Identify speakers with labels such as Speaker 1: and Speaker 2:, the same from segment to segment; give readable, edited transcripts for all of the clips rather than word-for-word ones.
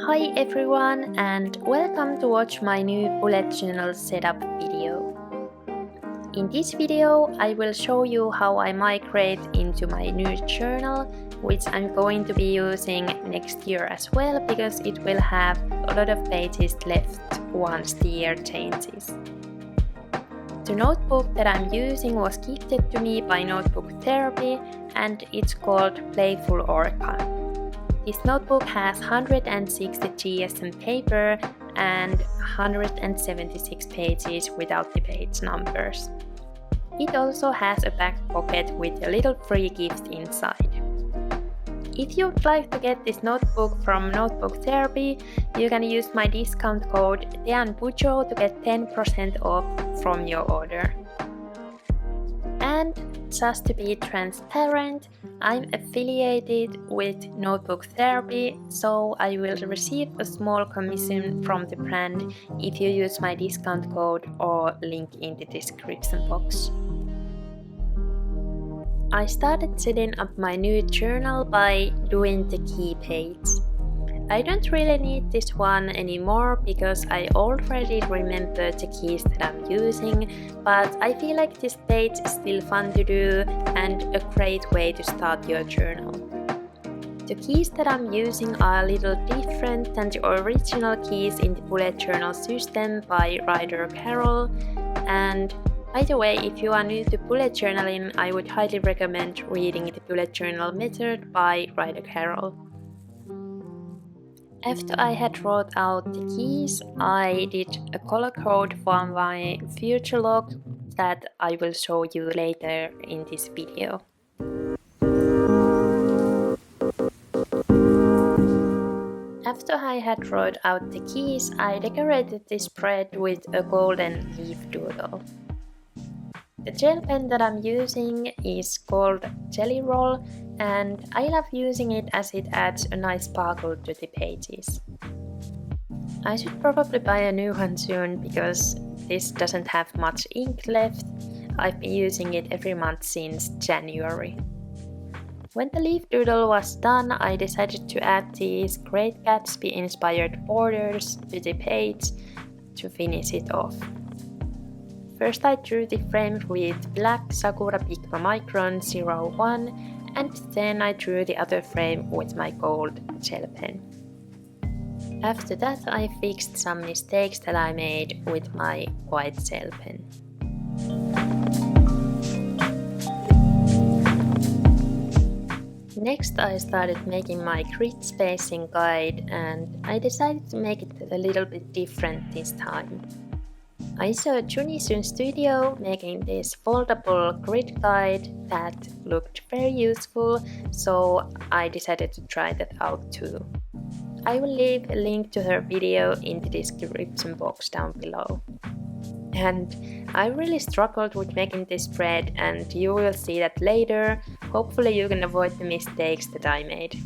Speaker 1: Hi everyone and welcome to watch my new bullet journal setup video. In this video I will show you how I migrate into my new journal, which I'm going to be using next year as well because it will have a lot of pages left once the year changes. The notebook that I'm using was gifted to me by Notebook Therapy and it's called Playful Orca. This notebook has 160 GSM paper and 176 pages without the page numbers. It also has a back pocket with a little free gift inside. If you'd like to get this notebook from Notebook Therapy, you can use my discount code bujo to get 10% off from your order. And just to be transparent, I'm affiliated with Notebook Therapy, so I will receive a small commission from the brand if you use my discount code or link in the description box. I started setting up my new journal by doing the key page. I don't really need this one anymore because I already remember the keys that I'm using, but I feel like this page is still fun to do and a great way to start your journal. The keys that I'm using are a little different than the original keys in the bullet journal system by writer Carol, and by the way, if you are new to bullet journaling, I would highly recommend reading the bullet journal method by writer Carol. After I had wrote out the keys, I did a color code for my future log that I will show you later in this video. After I had wrote out the keys, I decorated this spread with a golden leaf doodle. The gel pen that I'm using is called Jelly Roll and I love using it as it adds a nice sparkle to the pages. I should probably buy a new one soon because this doesn't have much ink left. I've been using it every month since January. When the leaf doodle was done, I decided to add these Great Gatsby inspired borders to the page to finish it off. First I drew the frame with black Sakura Pigma Micron 01 and then I drew the other frame with my gold gel pen. After that I fixed some mistakes that I made with my white gel pen. Next I started making my grid spacing guide and I decided to make it a little bit different this time. I saw Junisun Studio making this foldable grid guide that looked very useful, so I decided to try that out too. I will leave a link to her video in the description box down below. And I really struggled with making this spread and you will see that later. Hopefully you can avoid the mistakes that I made.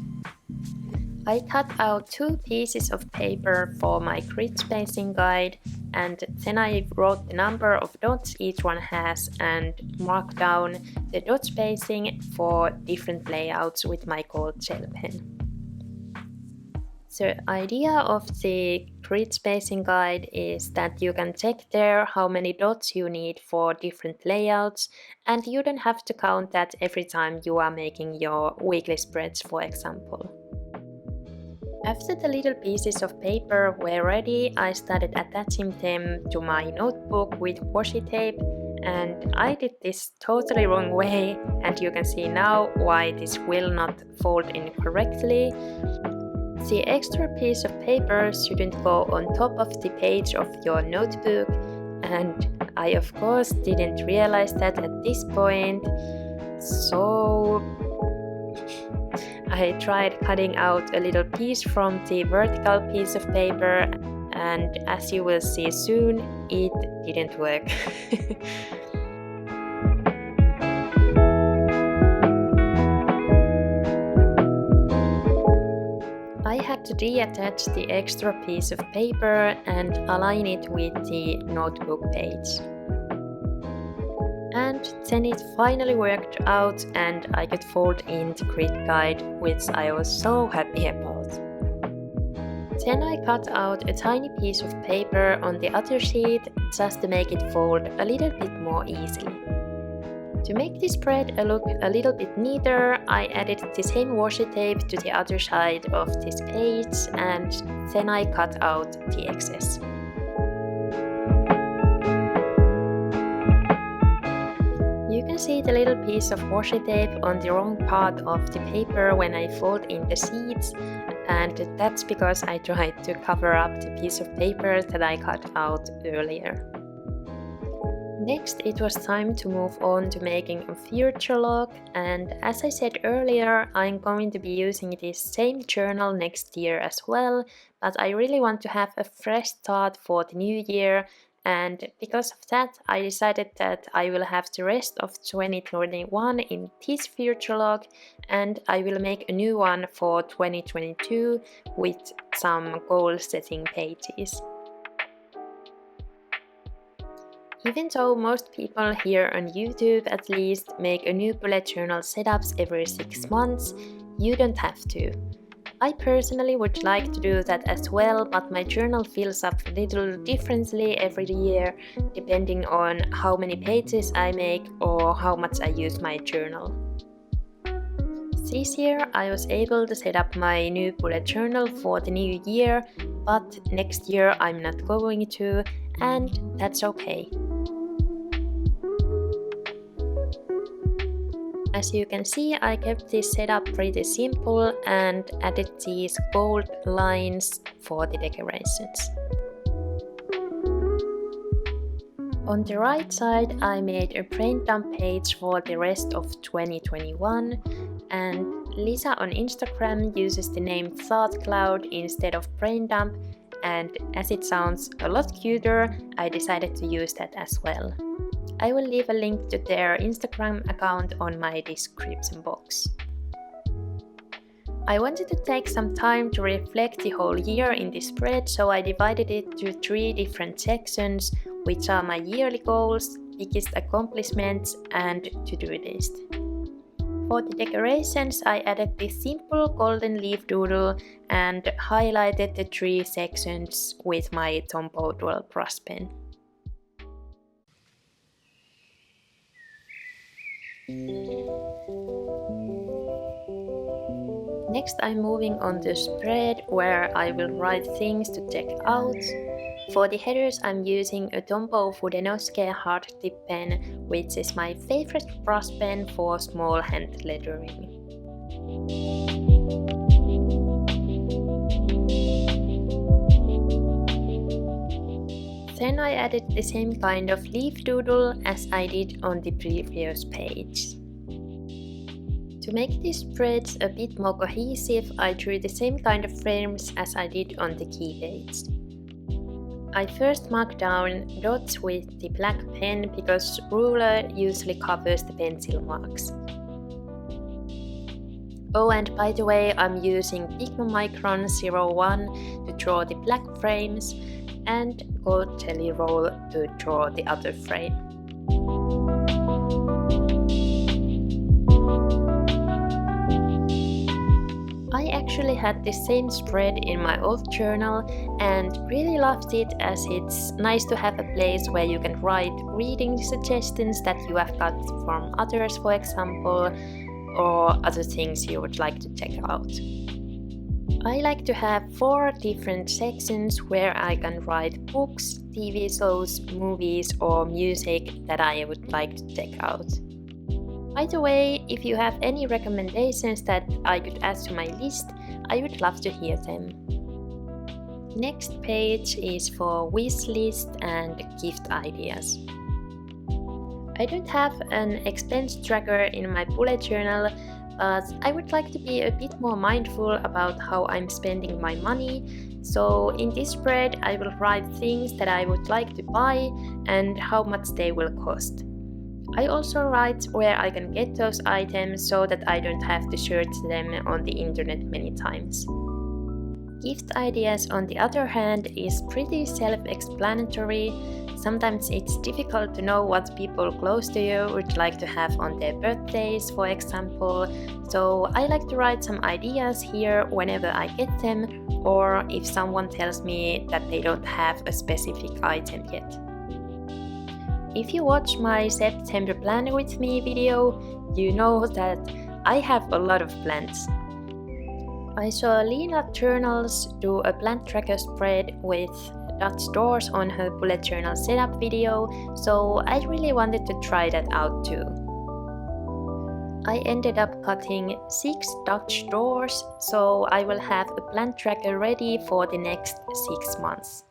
Speaker 1: I cut out 2 pieces of paper for my grid spacing guide and then I wrote the number of dots each one has and marked down the dot spacing for different layouts with my gold gel pen. The idea of the grid spacing guide is that you can check there how many dots you need for different layouts and you don't have to count that every time you are making your weekly spreads, for example. After the little pieces of paper were ready, I started attaching them to my notebook with washi tape and I did this totally wrong way and you can see now why this will not fold in correctly. The extra piece of paper shouldn't go on top of the page of your notebook and I of course didn't realize that at this point, so I tried cutting out a little piece from the vertical piece of paper and as you will see soon, it didn't work. I had to deattach the extra piece of paper and align it with the notebook page. And then it finally worked out and I could fold in the grid guide, which I was so happy about. Then I cut out a tiny piece of paper on the other sheet just to make it fold a little bit more easily. To make this spread look a little bit neater, I added the same washi tape to the other side of this page and then I cut out the excess. You can see the little piece of washi tape on the wrong part of the paper when I fold in the sheets, and that's because I tried to cover up the piece of paper that I cut out earlier. Next, it was time to move on to making a future log, and as I said earlier, I'm going to be using this same journal next year as well, but I really want to have a fresh start for the new year, and because of that, I decided that I will have the rest of 2021 in this future log, and I will make a new one for 2022 with some goal setting pages. Even though most people here on YouTube at least make a new bullet journal setups every 6 months, you don't have to. I personally would like to do that as well, but my journal fills up a little differently every year depending on how many pages I make or how much I use my journal. This year I was able to set up my new bullet journal for the new year, but next year I'm not going to, and that's okay. As you can see, I kept this setup pretty simple and added these gold lines for the decorations. On the right side, I made a brain dump page for the rest of 2021, and Lisa on Instagram uses the name Thought Cloud instead of brain dump, and as it sounds a lot cuter, I decided to use that as well. I will leave a link to their Instagram account on my description box. I wanted to take some time to reflect the whole year in this spread, so I divided it to 3 different sections, which are my yearly goals, biggest accomplishments, and to-do list. For the decorations, I added this simple golden leaf doodle and highlighted the 3 sections with my Tombow dual brush pen. Next, I'm moving on to spread where I will write things to check out. For the headers, I'm using a Tombow Fudenosuke hard tip pen, which is my favorite brush pen for small hand lettering. Then I added the same kind of leaf doodle as I did on the previous page. To make these spreads a bit more cohesive, I drew the same kind of frames as I did on the key dates. I first marked down dots with the black pen because ruler usually covers the pencil marks. Oh, and by the way, I'm using Pigma Micron 01 to draw the black frames and gold jelly roll to draw the other frame. I actually had the same spread in my old journal and really loved it, as it's nice to have a place where you can write reading suggestions that you have got from others, for example, or other things you would like to check out. I like to have 4 different sections where I can write books, TV shows, movies, or music that I would like to check out. By the way, if you have any recommendations that I could add to my list, I would love to hear them. Next page is for Wishlist and gift ideas. I don't have an expense tracker in my bullet journal, but I would like to be a bit more mindful about how I'm spending my money, so in this spread I will write things that I would like to buy and how much they will cost. I also write where I can get those items so that I don't have to search them on the internet many times. Gift ideas, on the other hand, is pretty self-explanatory. Sometimes it's difficult to know what people close to you would like to have on their birthdays, for example. So I like to write some ideas here whenever I get them, or if someone tells me that they don't have a specific item yet. If you watch my September Plan With Me video, you know that I have a lot of plants. I saw Lena Journals do a plant tracker spread with Dutch doors on her bullet journal setup video, so I really wanted to try that out too. I ended up cutting 6 Dutch doors, so I will have a plant tracker ready for the next 6 months.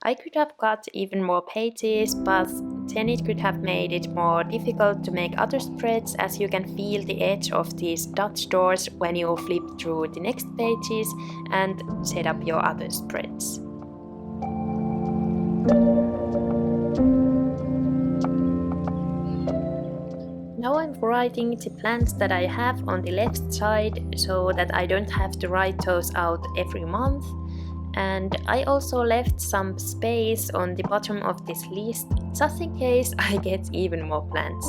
Speaker 1: I could have cut even more pages, but then it could have made it more difficult to make other spreads, as you can feel the edge of these Dutch doors when you flip through the next pages and set up your other spreads. Now I'm writing the plants that I have on the left side so that I don't have to write those out every month. And I also left some space on the bottom of this list, just in case I get even more plants.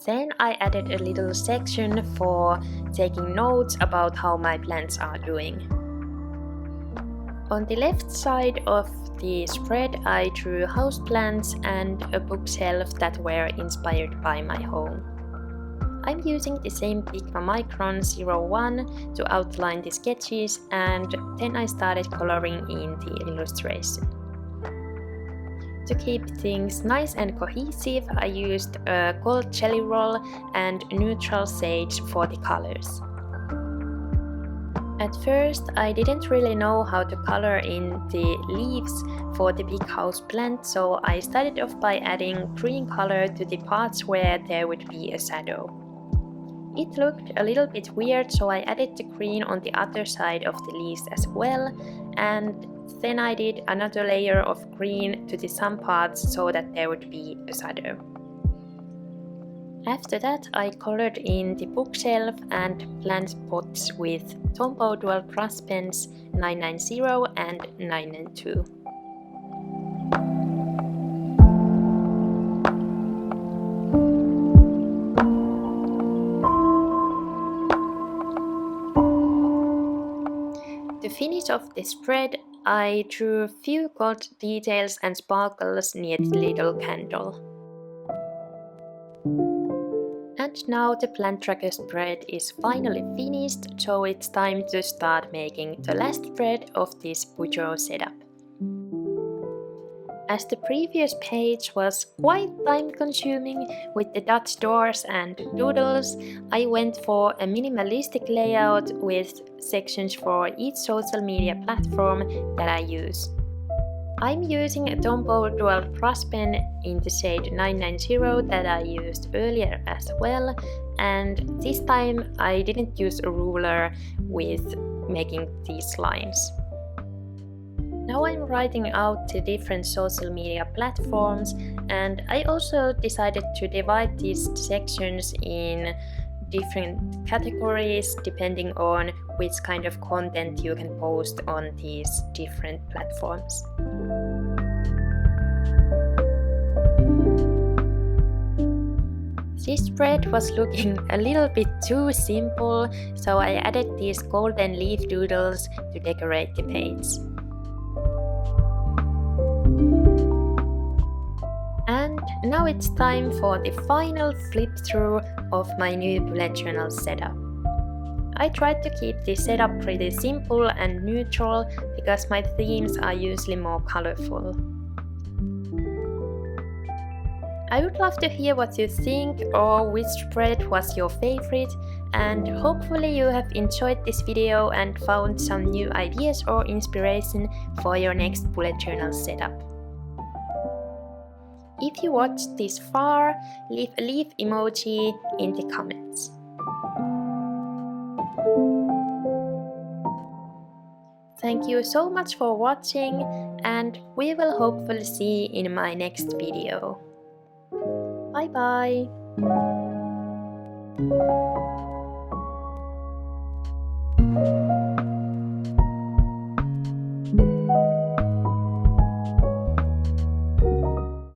Speaker 1: Then I added a little section for taking notes about how my plants are doing. On the left side of the spread I drew houseplants and a bookshelf that were inspired by my home. I'm using the same Pigma Micron 01 to outline the sketches, and then I started coloring in the illustration. To keep things nice and cohesive, I used a gold jelly roll and neutral sage for the colors. At first, I didn't really know how to color in the leaves for the big house plant, so I started off by adding green color to the parts where there would be a shadow. It looked a little bit weird, so I added the green on the other side of the leaves as well, and then I did another layer of green to the some parts so that there would be a shadow. After that, I colored in the bookshelf and plant pots with Tombow dual brush pens 990 and 992. To finish off the spread, I drew a few gold details and sparkles near the little candle. And now the plant tracker spread is finally finished, so it's time to start making the last spread of this bujo setup. As the previous page was quite time consuming with the Dutch doors and doodles, I went for a minimalistic layout with sections for each social media platform that I use. I'm using a Tombow dual brush pen in the shade 990 that I used earlier as well, and this time I didn't use a ruler with making these lines. Now I'm writing out the different social media platforms, and I also decided to divide these sections in different categories depending on which kind of content you can post on these different platforms. This spread was looking a little bit too simple, so I added these golden leaf doodles to decorate the page. And now it's time for the final flip through of my new bullet journal setup. I tried to keep the setup pretty simple and neutral because my themes are usually more colorful. I would love to hear what you think or which spread was your favorite, and hopefully you have enjoyed this video and found some new ideas or inspiration for your next bullet journal setup. If you watched this far, leave a leaf emoji in the comments. Thank you so much for watching, and we will hopefully see in my next video. Bye bye!